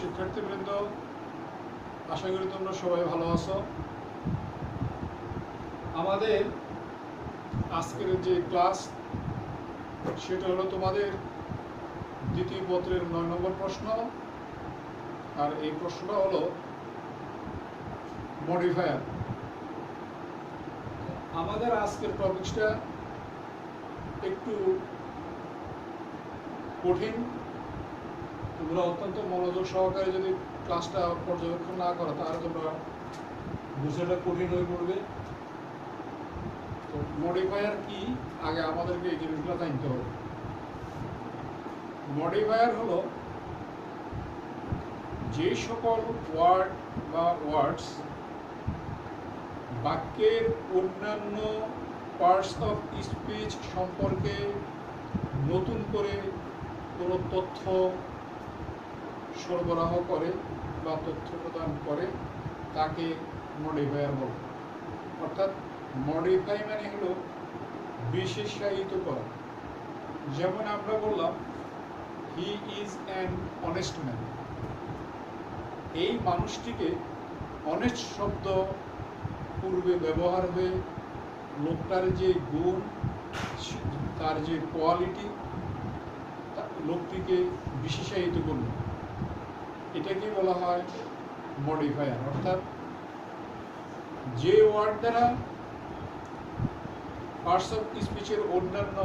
শিক্ষার্থীবৃন্দ, আশা করি তোমরা সবাই ভালো আছো। আমাদের আজকের যে ক্লাস সেটা হলো তোমাদের দ্বিতীয় পত্রের 9 নম্বর প্রশ্ন। আর এই প্রশ্নটা হলো মডিফায়ার। আমাদের আজকের টপিকটা একটু কঠিন। তোমরা অত্যন্ত মনোযোগ সহকারে যদি ক্লাসটা পর্যবেক্ষণ না করো তাহলে তোমরা বুঝাটা কঠিন হয়ে পড়বে। তো মডিফায়ার কি, আগে আমাদেরকে এই জিনিসগুলো জানতে হবে। মডিফায়ার হলো যে সকল ওয়ার্ড বা ওয়ার্ডস বাক্যের অন্যান্য পার্টস অফ স্পিচ সম্পর্কে নতুন করে কোনো তথ্য সরবরাহ করে বা তথ্য প্রদান করে তাকে মডিফায়ার বলে। অর্থাৎ মডিফাই মানে হলো বিশেষায়িত করা। যেমন আমরা বললাম he is an honest man. এই মানুষটিকে অনেস্ট শব্দ পূর্বে ব্যবহার হয়ে লোকটার যে গুণ, তার যে কোয়ালিটি, লোকটিকে বিশেষায়িত করল, এটাকে বলা হয় মডিফায়ার। অর্থাৎ যে ওয়ার্ড দ্বারা পার্টস অফ স্পিচের অন্যান্য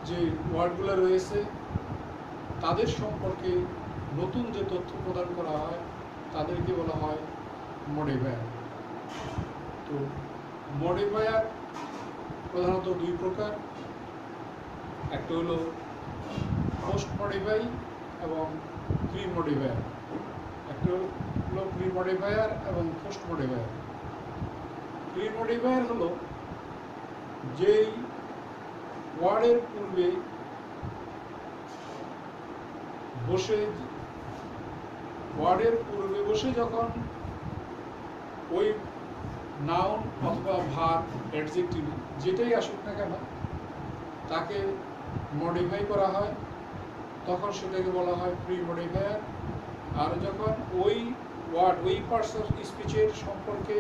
যে ওয়ার্ডগুলো রয়েছে তাদের সম্পর্কে নতুন যে তথ্য প্রদান করা হয় তাদেরকে বলা হয় মডিফায়ার। তো মডিফায়ার প্রধানত দুই প্রকার, একটা হলো পোস্ট মডিফাই এবং প্রি মডিফায়ার। একটা হলো প্রি মডিফায়ার এবং পোস্ট মডিফায়ার। প্রি মডিফায়ার হলো যেই ওয়ার্ডের পূর্বে বসে যখন ওই নাউন অথবা ভার্ব, অ্যাডজেক্টিভ যেটাই আসুক না কেন তাকে মডিফাই করা হয়, তখন সেটাকে বলা হয় প্রি মডিফায়ার। আর যখন ওই ওয়ার্ড, ওই পার্টস অফ স্পিচের সম্পর্কে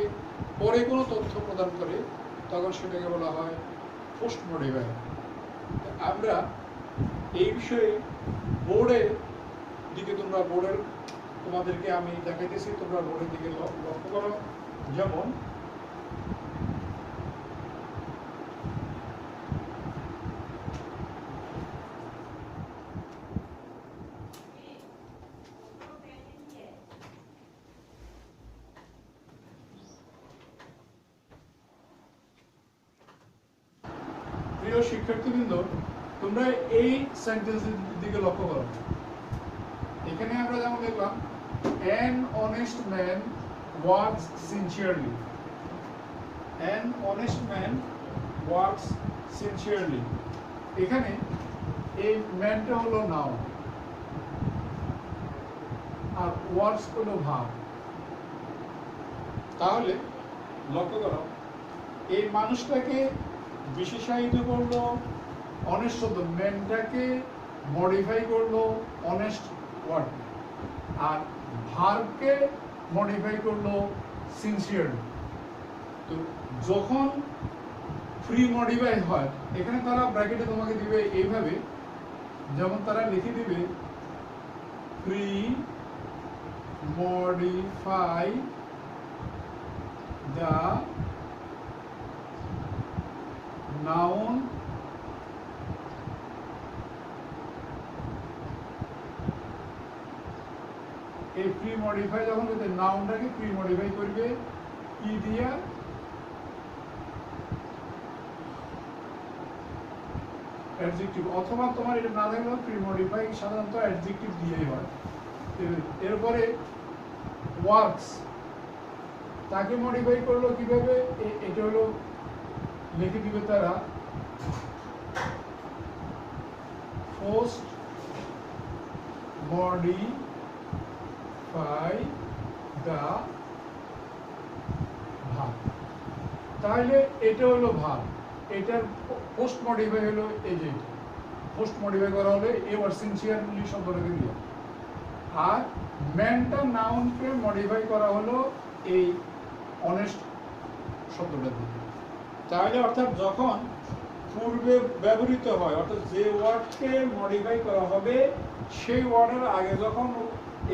পরে কোনো তথ্য প্রদান করে তখন সেটাকে বলা হয় পোস্ট মডিফায়ার। আমরা এই বিষয়ে বোর্ডের দিকে, তোমাদেরকে আমি দেখাইতেছি, তোমরা বোর্ডের দিকে লক্ষ্য করো। যেমন প্রিয় শিক্ষার্থীবৃন্দ, তোমরা এই সেন্টেন্সের দিকে লক্ষ্য করো। এখানে আমরা যেমন দেখলাম an honest man works sincerely. An honest man works sincerely. এখানে এই ম্যানটা হলো নাউন আর ওয়ার্কস হলো ভার্ব। তাহলে লক্ষ্য করো, এই মানুষটাকে বিশেষায়িত করলো অনেস্ট শব্দ, ম্যানটাকে মডিফাই করলো অনেস্ট ওয়ার্ড, আর ভার্বকে মডিফাই করলো সিনসিয়ারলি। তো যখন ফ্রি মডিফাই হয়, এখানে তারা ব্র্যাকেটে তোমাকে দিবে এইভাবে, যেমন তারা লিখে দিবে ফ্রি মডিফাই দ্য নাউন এই প্রি মডিফাই যখন নাউনটাকে প্রি মডিফাই করবে কি দিয়া, অ্যাডজেক্টিভ, অথবা তোমার এটা না থাকলেও প্রি মডিফাই সাধারণত অ্যাডজেক্টিভ দিয়েই হয়। এরপরে ওয়ার্কস, তাকে মডিফাই করলো কিভাবে, এটা হলো লিখে দিবে তারা পোস্ট মডিফাই দ্য ভার্ব। তাহলে এটা হলো ভার্ব, এটার পোস্ট মডিফাই হলো এই যে পোস্ট মডিফাই করা হলে এ ওয়ার্ড সিনসিয়ারলি শব্দটাকে দিয়ে, আর ম্যানটা নাউনকে মডিফাই করা হলো এই অনেস্ট শব্দটা দিয়ে। তাহলে অর্থাৎ যখন পূর্বে ব্যবহৃত হয়, অর্থাৎ যে ওয়ার্ডকে মডিফাই করা হবে সেই ওয়ার্ডের আগে যখন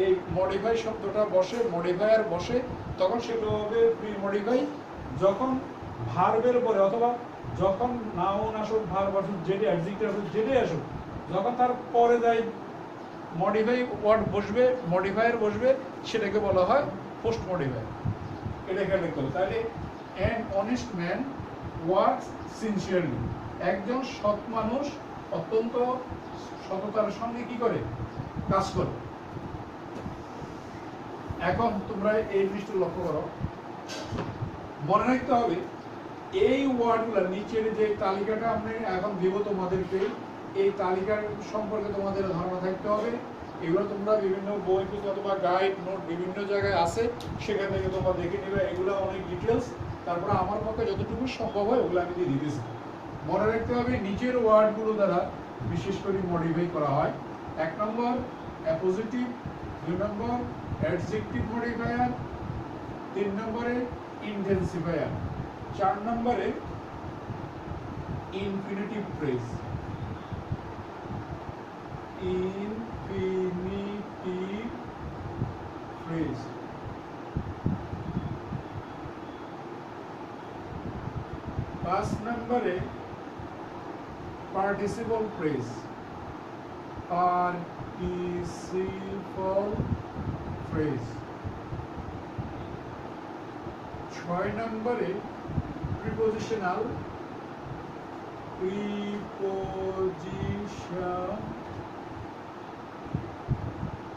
এই মডিফাই শব্দটা বসে, মডিফায়ার বসে, তখন সেটা হবে প্রি মডিফাই। যখন ভার্বের পরে অথবা যখন নাউন আসুক, ভার্ব আসুক, যেটি অ্যাডজেক্টিভ আসুক, যেটাই আসুক, যখন তার পরে যাই মডিফাই ওয়ার্ড বসবে, মডিফায়ার বসবে, সেটাকে বলা হয় পোস্ট মডিফাই। এটা খেয়াল রাখতে হবে। তাহলে an honest man works sincerely, একজন সৎ মানুষ অত্যন্ত সততার সঙ্গে কি করে, কাজ করে। এখন তোমরা এই জিনিসটা লক্ষ্য করো, মনে রাখতে হবে এই ওয়ার্ডগুলো নিচের যে তালিকাটা আমি এখন দিব তোমাদেরকে, এই তালিকার সম্পর্কে তোমাদের ধারণা থাকতে হবে। এগুলো তোমরা বিভিন্ন বই অথবা গাইড নোট বিভিন্ন জায়গায় আছে, সেখান থেকে তোমরা দেখে নেবে। এগুলো অনেক ডিটেলস, তারপরে আমার পক্ষে যতটুকু সম্ভব হয় ওগুলো আমি দিয়ে দিতেছি। মনে রাখতে হবে নিচের ওয়ার্ডগুলো দ্বারা বিশেষ করে মডিফাই করা হয়। 1 নম্বর অ্যাপোজিটিভ, 2 নম্বর অ্যাডজেক্টিভ মডিফায়ার, 3 নম্বরে ইনটেনসিফায়ার, 4 নম্বরে ইনফিনিটিভ ফ্রেজ। ইনফিনিটিভ ফ্রেজ, 5 নম্বরে পার্টিসিপল ফ্রেজ, পার্টিসিপল ফ্রেজ। 6 নম্বরে প্রিপোজিশনাল,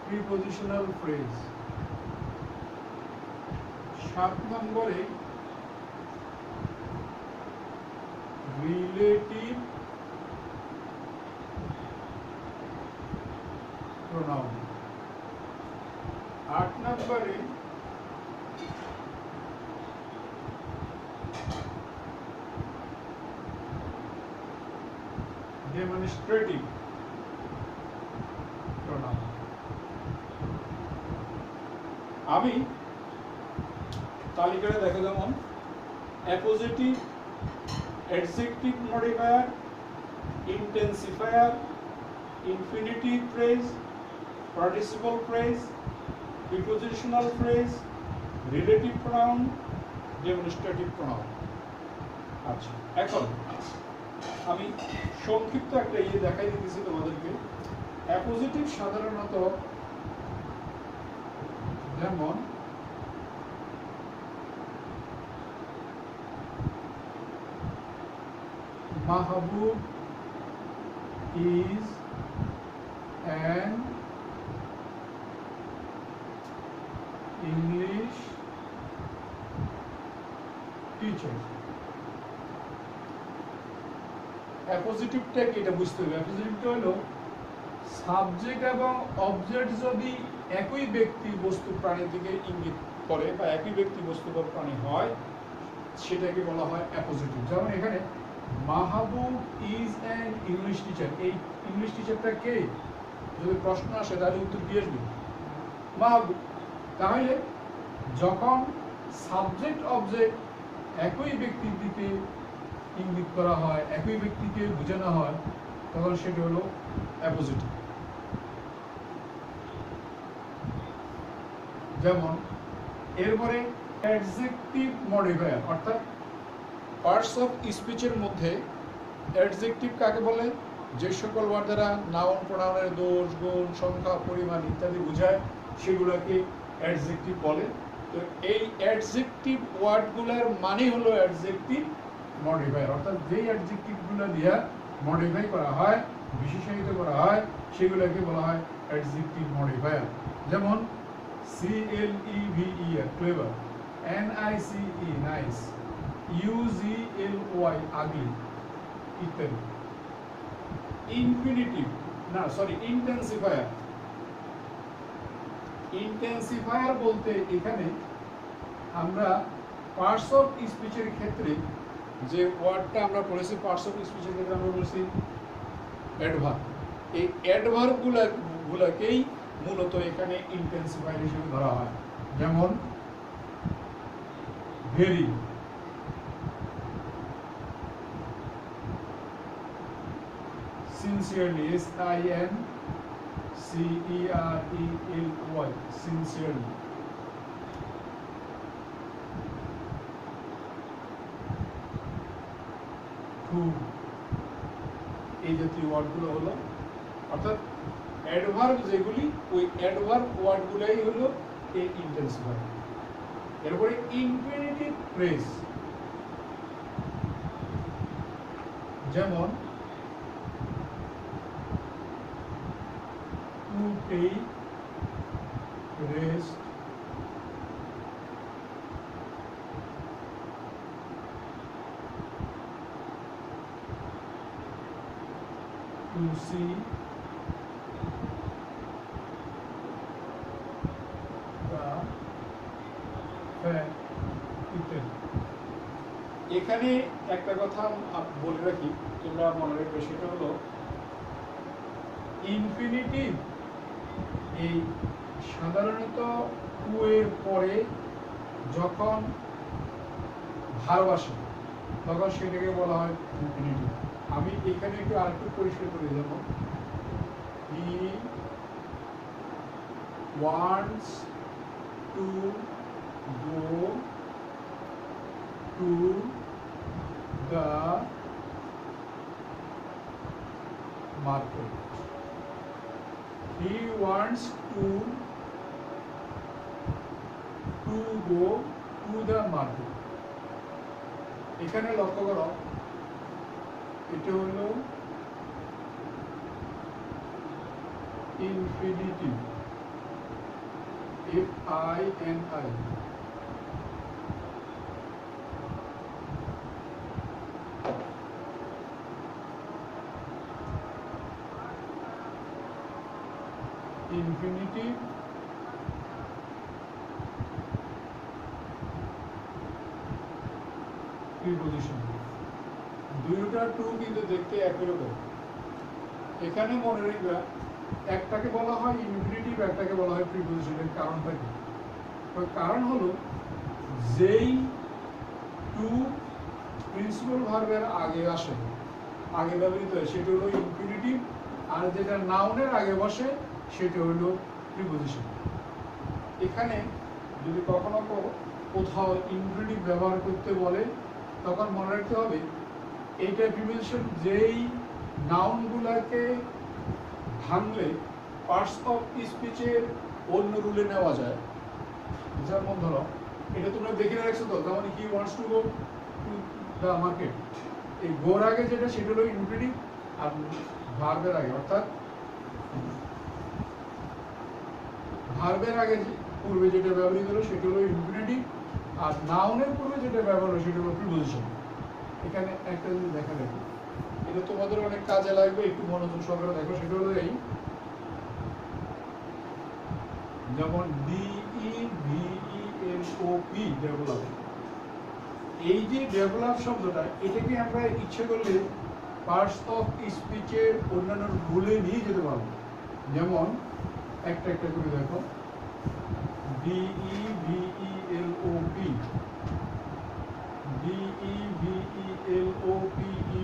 প্রিপোজিশনাল ফ্রেজ। 7 নম্বরে রিলেটিভ প্রোনাউন। 8 নম্বরে ডেমনস্ট্রেটিভ প্রোনাউন। আমি তালিকাটা দেখো, যেমন appositive, adjective modifier, intensifier, infinitive phrase, participle phrase, prepositional phrase, relative pronoun, demonstrative pronoun. আচ্ছা, এখন আমি সংক্ষিপ্ত একটা দেখাই দিতেছি তোমাদেরকে। অ্যাপোজিটিভ সাধারণত যেমন মাহবুব is an English teacher। অ্যাপোজিটিভটা কি এটা বুঝতে হবে। অ্যাপোজিটিভটা হলো সাবজেক্ট এবং অবজেক্ট যদি একই ব্যক্তি বস্তু প্রাণী দিকে ইঙ্গিত করে বা একই ব্যক্তি বস্তু বা প্রাণী হয়, সেটাকে বলা হয় অ্যাপোজিটিভ। যেমন এখানে মাহবুব ইজ অ্যান ইংলিশ টিচার, এই ইংলিশ টিচারটা কে? যদি প্রশ্ন আসে তাহলে উত্তর দিয়ে আসবে মাহবুব। তাহলে যখন সাবজেক্ট অবজেক্ট একই ব্যক্তির দিকে ইঙ্গিত করা হয়, একই ব্যক্তিকে বোঝানো হয়, তখন সেটা হলো অ্যাপোজিটিভ। যেমন এরপরে অ্যাডজেক্টিভ মডিফায়ার, অর্থাৎ পার্টস অফ স্পিচের মধ্যে অ্যাডজেক্টিভ কাকে বলে? যে সকল ওয়ার্ড দ্বারা নাউন প্রোনাউনের দোষ, গুণ, সংখ্যা, পরিমাণ ইত্যাদি বোঝায়, সেগুলোকে অ্যাডজেক্টিভ বলে। তো এই অ্যাডজেক্টিভ ওয়ার্ডগুলোর মানে হলো অ্যাডজেক্টিভ মডিফায়ার, অর্থাৎ যেই অ্যাডজেক্টিভগুলো দিয়ে মডিফাই করা হয়, বিশেষায়িত করা হয়, সেগুলোকে বলা হয় অ্যাডজেক্টিভ মডিফায়ার। যেমন CLEVER clever, NICE nice, UGLY আগলি ইত্যাদি। ইন্টেন্সিফায়ার, ইন্টেন্সিফায়ার বলতে এখানে আমরা পার্টস অফ স্পিচের ক্ষেত্রে যে ওয়ার্ডটা আমরা পড়েছি, পার্টস অফ স্পিচের ক্ষেত্রে আমরা বলছি অ্যাডভার্ব। এই অ্যাডভার্ব গুলাকেই মূলত এখানে ইন্টেন্সিফায়ার হিসেবে ধরা হয়। যেমন very, sincerely, sincerely, sincerely, true, এই জাতীয় ওয়ার্ডগুলো হলো, অর্থাৎ অ্যাডভার্ব যেগুলি, ওই অ্যাডভার্ব ওয়ার্ডগুলোই হলো এই ইন্টেন্সিফায়ার। এরপরে ইনফিনিটিভ ফ্রেজ, যেমন to take rest, to see the fact, ইত্যাদি। এখানে একটা কথা বলে রাখি, তোমরা মনে রাখবে, সেটা হলো ইনফিনিটিভ এই সাধারণত টু এর পরে যখন ভার্ব আসে তখন সেটাকে বলা হয় ইনফিনিটিভ। আমি এখানে একটু আরেকটু পরিষ্কার করে দেব। He wants to go to the market. He wants to go to the market. এখানে লক্ষ্য করো, এটা হলো ইনফিনিটিভ, F-I-N-I। ইনফিনিটিভ প্রিপজিশন, দুইটা টু কিন্তু দেখতে একই রকম। এখানে মনে রাখবা, একটাকে বলা হয় ইনফিনিটিভ, একটাকে বলা হয় প্রিপজিশনের। কারণটা কি? কারণ হলো যেই টু প্রিন্সিপাল ভার্বের আগে আসে, আগে ব্যবহৃত হয়, সেটা হলো ইনফিনিটিভ, আর যেটা নাউনের আগে বসে সেটা হলো প্রিপজিশন। এখানে যদি কখনো কোথাও ইনফিনিটিভ ব্যবহার করতে বলে তখন মনে রাখতে হবে এইটা প্রিপজিশন যেই নাউনগুলোকে ভাঙলে পার্টস অফ স্পিচের অন্য রুলে নেওয়া যায়। যেমন ধরো, এটা তোমরা দেখে রাখছো তো, যেমন হি wants to go to the market, এই গোর আগে যেটা সেটা হলো ইনফিনিটিভ, আর ভার্বের আগে, অর্থাৎ ভার্বের আগে পূর্বে যেটা ব্যবহৃত হলো সেটা হলো ইনফিনিটিভ, আর নাউনের পূর্বে যেটা ব্যবহার হলো সেটা হলো প্রিপজিশন। এখানে একটা জিনিস দেখা দেখো, এটা তোমাদের অনেক কাজে লাগবে, একটু মনোযোগ সহকারে দেখো। সেটা হলো এই, যেমন DEVELOP, ডেভেলপ। এই যে ডেভেলপ শব্দটা, এটাকে আমরা ইচ্ছে করলে পার্টস অফ স্পিচের অন্যান্য রুলে নিয়ে যেতে পারবো। যেমন একটা একটা করে দেখো, DEVELOP, DEVELOPED, DELOPING,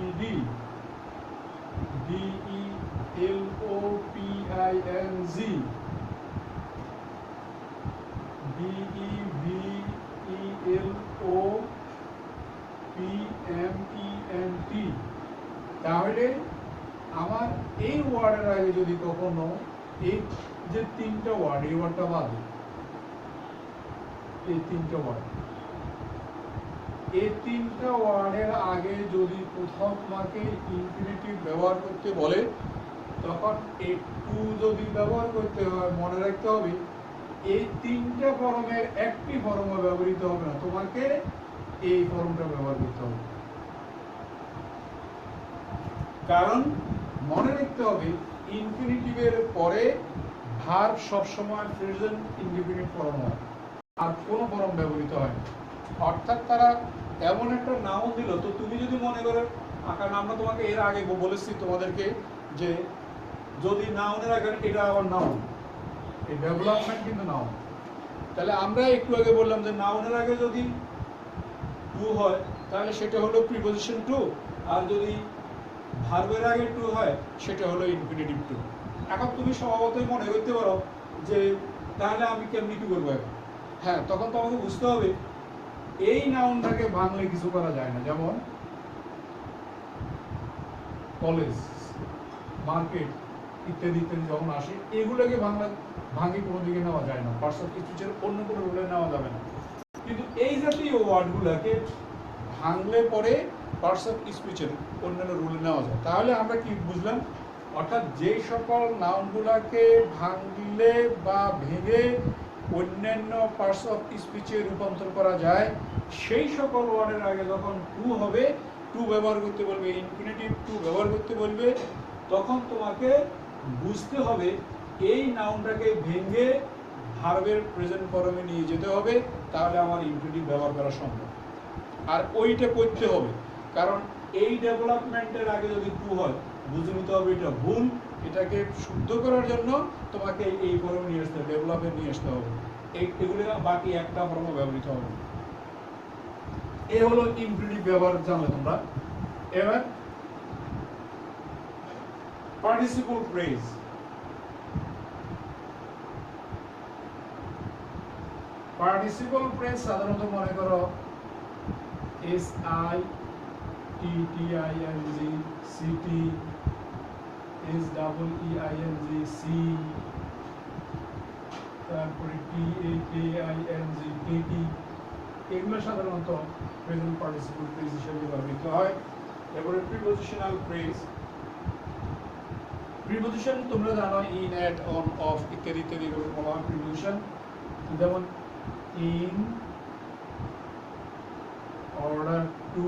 DEVELOPMENT। তাহলে আমার এই ওয়ার্ডের আগে যদি কখনো এই যে তিনটা ওয়ার্ড, এই ওয়ার্ডটা বাদে এই তিনটা ওয়ার্ড, এই তিনটা ওয়ার্ডের আগে যদি কোথাও তোমাকে ইনফিনিটিভ ব্যবহার করতে বলে তখন এই টু যদি ব্যবহার করতে হয়, মনে রাখতে হবে এই তিনটা ফর্মের একটি ফর্ম ব্যবহৃত হবে না, তোমাকে এই ফর্মটা ব্যবহার করতে হবে। কারণ মনে রাখতে হবে ইনফিনিটিভের পরে ভার্ব সবসময় প্রেজেন্ট ইনডিফিনিট ফর্ম হয়, আর কোনো ফর্ম ব্যবহৃত হয় না। অর্থাৎ তারা এমন একটা নাউন দিল, তো তুমি যদি মনে করো, কারণ আমরা তোমাকে এর আগে বলেছি তোমাদেরকে যে যদি নাউনের আগে এটা আবার নাউন, এই ডেভেলপমেন্ট কিন্তু নাউন। তাহলে আমরা একটু আগে বললাম যে নাউনের আগে যদি টু হয় তাহলে সেটা হলো প্রিপজিশন টু, আর যদি ভার্বের আগে টু হয় সেটা হলো ইনফিনিটিভ টু। এখন তুমি স্বভাবতই মনে করতে পারো যে তাহলে আমি কেমনি কি করবো এখন? হ্যাঁ, তখন তো আমাকে বুঝতে হবে এই নাউনটাকে ভাঙলে কিছু করা যায় না। যেমন কলেজ, মার্কেট ইত্যাদি ইত্যাদি যখন আসে, এগুলোকে ভাঙে কোনো দিকে নেওয়া যায় না, পার্টস অফ স্পিচের অন্য কোনো রুলে নেওয়া যাবে না। কিন্তু এই জাতীয় ওয়ার্ডগুলোকে ভাঙলে পরে পার্টস অফ স্পিচের অন্যান্য রুলে নেওয়া যায়। তাহলে আমরা কি বুঝলাম? অর্থাৎ যে সকল নাউনগুলোকে ভাঙলে বা ভেঙে অন্যান্য পার্টস অফ স্পিচে রূপান্তর করা যায়, সেই সকল ওয়ার্ডের আগে যখন টু হবে, টু ব্যবহার করতে বলবে, ইনফিনিটিভ টু ব্যবহার করতে বলবে, তখন তোমাকে বুঝতে হবে এই নাউনটাকে ভেঙে ভার্বের প্রেজেন্ট ফর্মে নিয়ে যেতে হবে, তাহলে আমার ইনফিনিটিভ ব্যবহার করা সম্ভব। আর ওইটা করতে হবে, কারণ এই ডেভেলপমেন্টের আগে যদি টু হয় বুঝে নিতে হবে এটা ভুল। এটাকে শুদ্ধ করার জন্য তোমাকে এই ফর্মে নিয়ে আসতে হবে, ডেভেলপে নিয়ে আসতে হবে। এগুলো বাকি একটা ফর্মে ব্যবহৃত হবে। এই হলো ইনফিনিটিভ ব্যবহার, জানলে তোমরা। এবার পার্টিসিপল ফ্রেজ। পার্টিসিপল ফ্রেজ সাধারণত মনে করো S I T T I N G, C T, S double E I N G, C, তারপরে T A K I N জি, কে টি, এগুলো সাধারণত প্রেজেন্ট পার্টিসিপল ফ্রেজ হিসেবে ব্যবহৃত হয়। এরপরে প্রিপজিশনাল ফ্রেজ। প্রিপজিশন তোমরা জানো, ইন, এট, অন, অফ ইত্যাদি ইত্যাদি এগুলো বলা হয় প্রিপজিশন। যেমন in order to,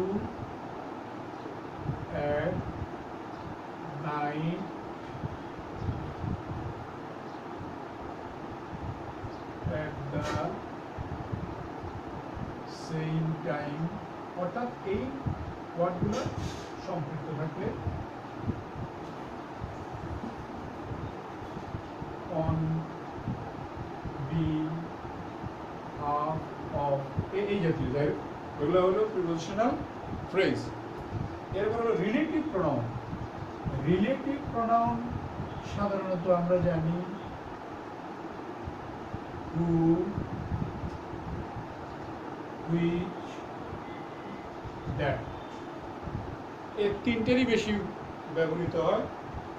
at night, at the same time, অর্থাৎ এই ওয়ার্ডগুলো সম্পৃক্ত থাকলে on, being, of, এই জাতীয়, যাই হোক ওইগুলো হলো প্রিপজিশনাল ফ্রেজ। এরপর হলো রিলেটিভ প্রোনাউন। রিলেটিভ প্রোনাউন সাধারণত আমরা জানি হু, হুইচ, দ্যাট, এই তিনটেরই বেশি ব্যবহৃত হয়,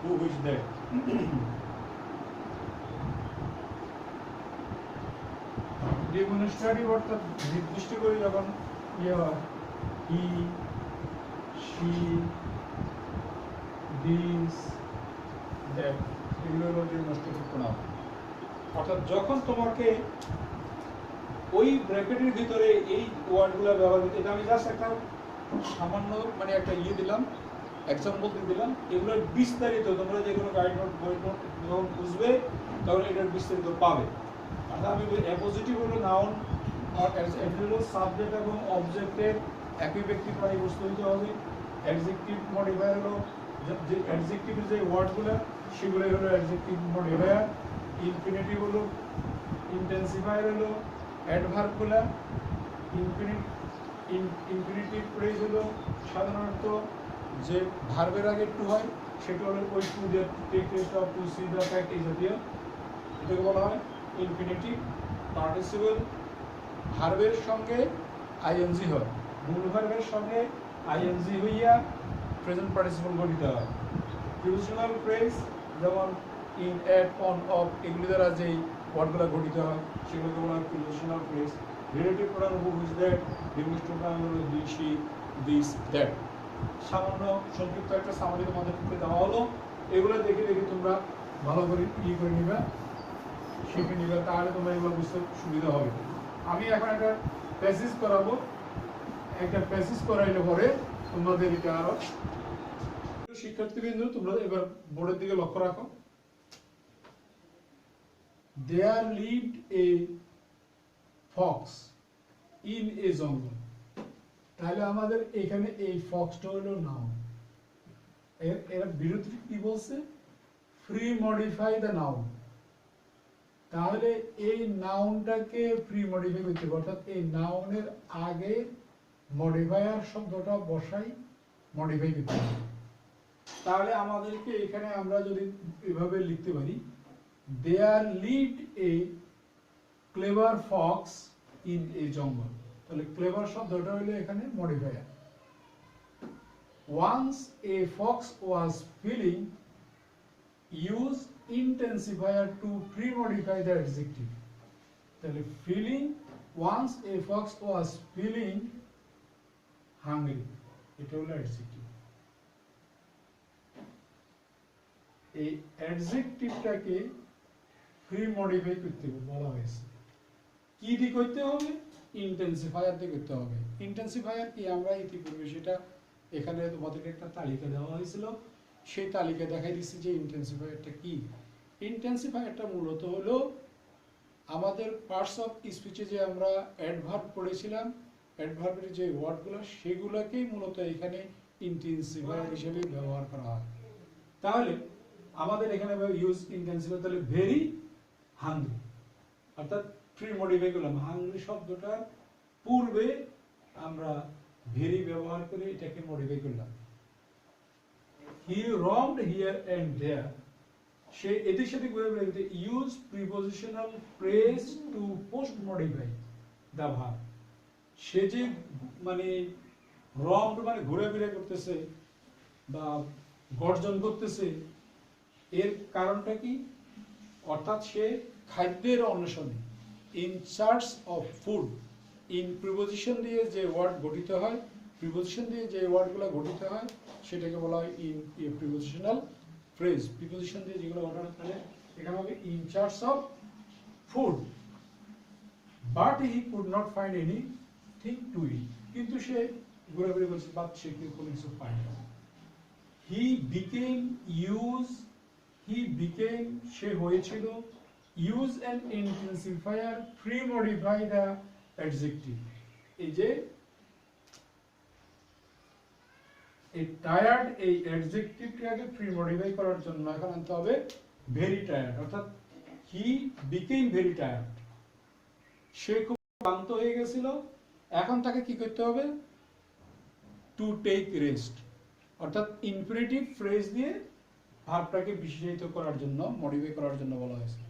হু, হুইচ, দ্যাট। ডেমনস্ট্রেটিভ অর্থাৎ নির্দিষ্ট করে যখন ইয়ে হয়, হি, শি, দিস, দ্যাট, এগুলো হলো ডেমনস্ট্রেটিভ প্রোনাউন। অর্থাৎ যখন তোমাকে ওই ব্র্যাকেটের ভিতরে এই ওয়ার্ডগুলো ব্যবহার করতে, এটা আমি জাস্ট একটা সামান্য মানে একটা ইয়ে দিলাম, এক্সাম্পল দিয়ে দিলাম। এগুলোর বিস্তারিত তোমরা যে কোনো গাইড নোট, বই নোট যখন বুঝবে তখন এটার বিস্তারিত পাবে। অর্থাৎ আমি অ্যাপোজিটিভ হলো নাউন, আর হলো সাবজেক্ট এবং অবজেক্টের একই ব্যক্তি প্রায় বস্তু হতে হবে। অ্যাডজেক্টিভ মডিফায়ার হলো যে অ্যাডজেক্টিভের যে ওয়ার্ডগুলো সেগুলোই হলো অ্যাডজেক্টিভ মডিফায়ার। ইনফিনিটিভ হলো, ইন্টেন্সিফায়ার হলো অ্যাডভার্বগুলো। ইনফিনিটিভ ফ্রেজ হলো সাধারণত যে ভার্বের আগে টু হয়, সেটা হলো ওই to the, take, stop, to see the fact, এই জাতীয়, এটাকে বলা হয় ইনফিনিটিভ। পার্টিসিপল ভার্বের সঙ্গে আইএনজি হয়, মূল ভার্বের সঙ্গে আইএনজি হইয়া প্রেজেন্ট পার্টিসিপল গঠিত হয়। প্রিপজিশনাল ফ্রেজ যেমন ইন, এট, অন, অফ, এগুলি দ্বারা যেই ওয়ার্ডগুলো গঠিত হয় সেগুলোকে বলা হয় prepositional phrase. Relative pronoun who, which, that, demonstrative pronoun হলো হি, শি, দিস, দ্যাট। সামান্য সংক্ষিপ্ত একটা সামারি তোমাদের ক্ষেত্রে দেওয়া হলো, এগুলো দেখে দেখে তোমরা ভালো করে ই করে নিবে, শিখে নিবে, তাহলে তোমরা এগুলো বুঝতে সুবিধা হবে। আমি এখন একটা প্যাসেজ করাবো, একটা প্যাসেজ করাইলে পরে তোমাদের এটা আরো। শিক্ষার্থীবৃন্দ তোমরা এবার বোর্ডের দিকে লক্ষ্য রাখো। There lived a fox in a jungle. তাহলে আমাদের এখানে এই ফক্সটা হলো নাউন, এর বিরোধী কি বলছে, ফ্রি মডিফাই দ্য নাউন। তাহলে এই নাউনটাকে ফ্রি মডিফাই করতে হবে, অর্থাৎ এই নাউনের আগে মডিফায়ার শব্দটা বসাই মডিফাই করতে হবে। তাহলে আমাদেরকে এখানে আমরা যদি এভাবে লিখতে পারি, there lived a clever fox in a jungle, তাহলে ক্লেভার শব্দটা হলো এখানে modifier. Once a fox was feeling, use intensifier to pre-modify the adjective. তাহলে feeling, once a fox was feeling hungry, এটা হলো adjective। এই adjectiveটাকে pre-modify করতে বলা হয়েছে। কি দিয়ে করতে হবে? intensifier দিয়ে করতে হবে। intensifier কি আমরা ইতিপূর্বে সেটা এখানে তোমাদেরকে একটা তালিকা দেওয়া হয়েছিল, সেই তালিকা দেখাই দিচ্ছি যে ইন্টেন্সিফায়ারটা কি। ইন্টেন্সিফায়ারটা মূলত হলো আমাদের পার্টস অফ স্পিচে যে আমরা অ্যাডভার্ব পড়েছিলাম, অ্যাডভার্বের যে ওয়ার্ডগুলো সেগুলোকেই মূলত এখানে ইন্টেন্সিফায়ার হিসেবে ব্যবহার করা হয়। তাহলে আমাদের এখানে ইউজ ইন্টেন্সিফায়ার, তাহলে ভেরি হাংরি, অর্থাৎ প্রি মডিফাই করলাম। হাংরি শব্দটার পূর্বে আমরা ভেরি ব্যবহার করে এটাকে মডিফাই করলাম। He roamed here and there, সে এদের সাথে ঘুরে বেড়াতে, use prepositional phrase to post modify the verb. সে যে মানে রম্ড মানে ঘুরে ফিরে করতেছে বা গর্জন করতেছে, এর কারণটা কি? অর্থাৎ সে খাদ্যের অন্বেষণে, in search of food. In preposition দিয়ে যে ওয়ার্ড গঠিত হয়, প্রিপজিশন দিয়ে যে ওয়ার্ডগুলো গঠিত হয় সেটাকে বলা হয় ইন প্রিপজিশনাল ফ্রেজ। প্রিপজিশন দিয়ে যেগুলো গঠন করে এখানে হবে in search of food, but he could not find anything to eat, কিন্তু সে ঘুরে ফিরে বলছে বাট সে কোনো কিছু পায় না। He became use, he became সে হয়েছিল, use an intensifier premodify the adjective. এই যে এই টায়ার্ড, এই অ্যাডজেক্টিভটাকে প্রি মডিফাই করার জন্য এখন আনতে হবে ভেরি টায়ার্ড, অর্থাৎ হি বিকেম ভেরি টায়ার্ড, সে খুব ক্লান্ত হয়ে গেছিল। এখন তাকে কি করতে হবে? টু টেক রেস্ট, অর্থাৎ ইনফিনিটিভ ফ্রেজ দিয়ে ভার্বটাকে বিশেষিত করার জন্য, মডিফাই করার জন্য বলা হয়েছে।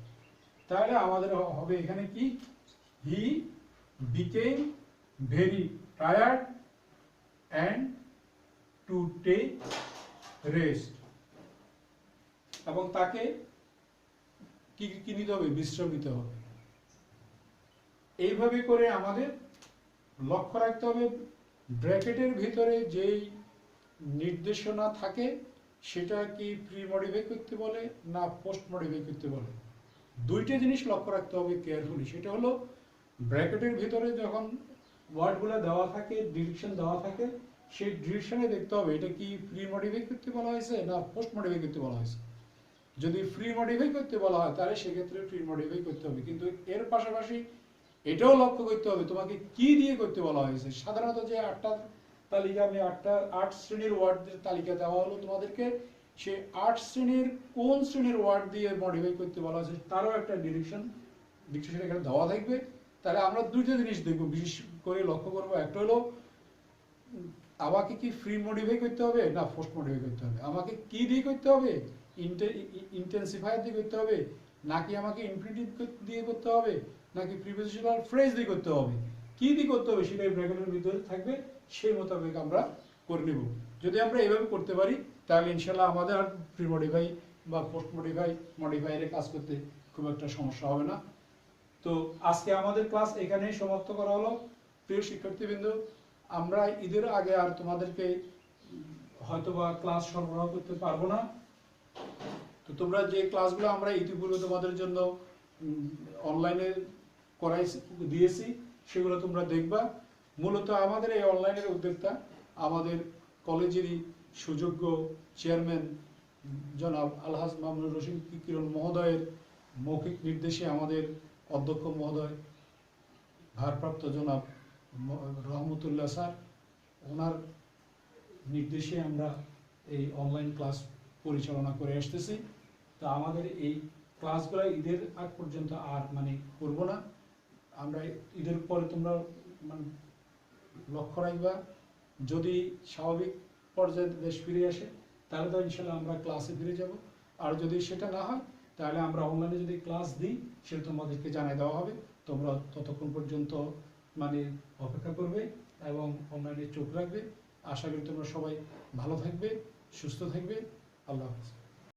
তাহলে আমাদের হবে এখানে কি, he became very tired and to take rest, এবং তাকে কি নিতে হবে? বিশ্রাম নিতে হবে। এইভাবে করে আমাদের লক্ষ্য রাখতে হবে ব্র্যাকেটের ভিতরে যেই নির্দেশনা থাকে সেটা কি প্রি মডিফাই করতে বলে না পোস্ট মডিফাই করতে বলে। দুইটা জিনিস লক্ষ্য রাখতে হবে কেয়ারফুলি। সেটা হলো ব্র্যাকেটের ভিতরে যখন ওয়ার্ডগুলো দেওয়া থাকে, ডিরেকশন দেওয়া থাকে, সেই ডিরেকশনে দেখতে হবে এটা কি প্রি মডিফাই করতে বলা হয়েছে না পোস্ট মডিফাই করতে বলা হয়েছে। যদি প্রি মডিফাই করতে বলা হয় তাহলে সেক্ষেত্রে প্রি মডিফাই করতে হবে, কিন্তু এর পাশাপাশি এটাও লক্ষ্য করতে হবে তোমাকে কি দিয়ে করতে বলা হয়েছে। সাধারণত যে 8টা তালিকা, আমি 8 শ্রেণীর ওয়ার্ডের তালিকা দেওয়া হলো তোমাদেরকে, সে 8 শ্রেণীর কোন শ্রেণীর ওয়ার্ড দিয়ে মডিফাই করতে বলা হয়েছে তারও একটা ডিরেকশন এখানে দেওয়া থাকবে। তাহলে আমরা দুইটা জিনিস দেখবো, বিশেষ করে লক্ষ্য করবো। একটা হলো আমাকে কি ফ্রি মডিফাই করতে হবে না পোস্ট মডিফাই করতে হবে, আমাকে কি দিয়ে করতে হবে, ইন্টেন্সিফায়ার দিয়ে করতে হবে, নাকি আমাকে ইনফিনিটিভ দিয়ে করতে হবে, নাকি প্রিপজিশনাল ফ্রেজ দিয়ে করতে হবে, কি দিয়ে করতে হবে সেটাই ব্র্যাকেটের ভিতরে থাকবে, সেই মোতাবেক আমরা করে নেব। যদি আমরা এভাবে করতে পারি তাহলে ইনশাল্লাহ আমাদের আর প্রি মডিফাই বা পোস্ট মডিফায়ারে কাজ করতে খুব একটা সমস্যা হবে না। তো আজকে আমাদের ক্লাস এখানেই সমাপ্ত করা হলো। প্রিয় শিক্ষার্থীবৃন্দ, আমরা ঈদের আগে আর তোমাদেরকে হয়তোবা ক্লাস সরবরাহ করতে পারবো না। তো তোমরা যে ক্লাসগুলো আমরা ইতিপূর্বে তোমাদের জন্য অনলাইনে দিয়েছি সেগুলো তোমরা দেখবা। মূলত আমাদের এই অনলাইনের উদ্যোক্তা আমাদের কলেজেরই সুযোগ্য চেয়ারম্যান জনাব আলহাজ মামুনুর রশিদ কিরণ মহোদয়ের মৌখিক নির্দেশে আমাদের অধ্যক্ষ মহোদয়, ভারপ্রাপ্ত জনাব রহমতুল্লাহ স্যার, ওনার নির্দেশে আমরা এই অনলাইন ক্লাস পরিচালনা করে আসতেছি। তা আমাদের এই ক্লাসগুলো ঈদের আগ পর্যন্ত আর মানে করব না। আমরা ঈদের পরে তোমরা মানে লক্ষ্য রাখবা, যদি স্বাভাবিক পর্যায়ে দেশ ফিরে আসে তাহলে তো ইনশাল্লাহ আমরা ক্লাসে ফিরে যাব। আর যদি সেটা না হয় তাহলে আমরা অনলাইনে যদি ক্লাস দিই সেটা তোমাদেরকে জানিয়ে দেওয়া হবে। তোমরা ততক্ষণ পর্যন্ত মানে অপেক্ষা করবে এবং অনলাইনে চোখ রাখবে। আশা করি তোমরা সবাই ভালো থাকবে, সুস্থ থাকবে। আল্লাহ হাফেজ।